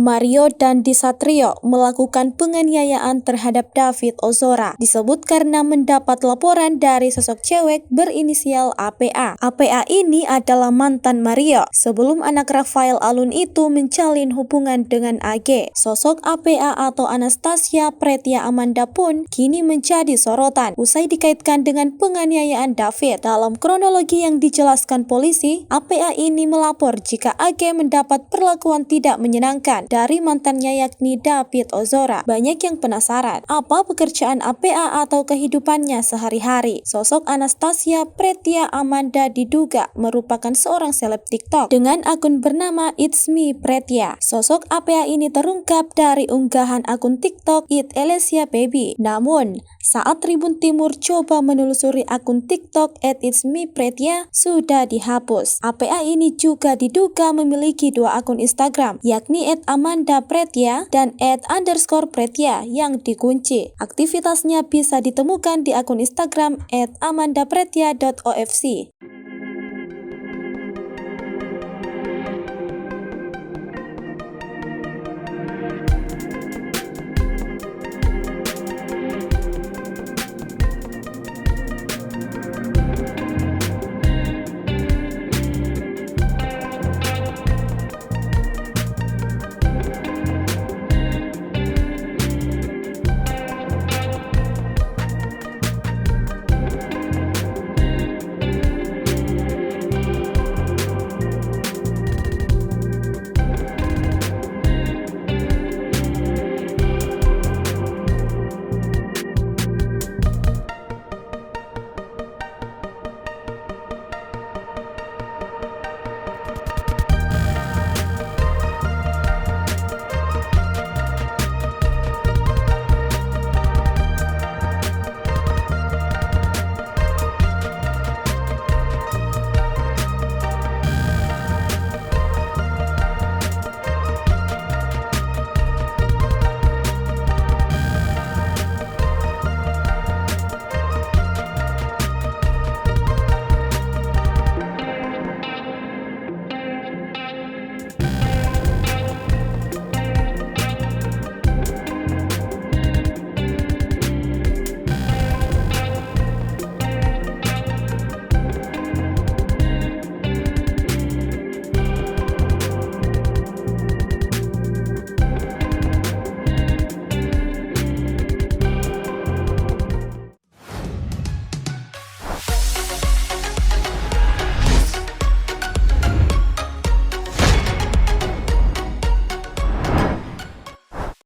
Mario Dandisatrio melakukan penganiayaan terhadap David Ozora disebut karena mendapat laporan dari sosok cewek berinisial APA. APA ini adalah mantan Mario sebelum anak Rafael Alun itu menjalin hubungan dengan AG. Sosok APA atau Anastasia Pretya Amanda pun kini menjadi sorotan usai dikaitkan dengan penganiayaan David. Dalam kronologi yang dijelaskan polisi, APA ini melapor jika AG mendapat perlakuan tidak menyenangkan dari mantannya yakni David Ozora. Banyak yang penasaran, apa pekerjaan APA atau kehidupannya sehari-hari? Sosok Anastasia Pretya Amanda diduga merupakan seorang seleb TikTok dengan akun bernama It's Me Pretya. Sosok APA ini terungkap dari unggahan akun TikTok It Elesia Baby. Namun, saat Tribun Timur coba menelusuri akun TikTok It's Me Pretya, sudah dihapus. APA ini juga diduga memiliki dua akun Instagram, yakni @Amanda Pretya dan @_Pretya yang dikunci. Aktivitasnya bisa ditemukan di akun Instagram @amandapretya.ofc.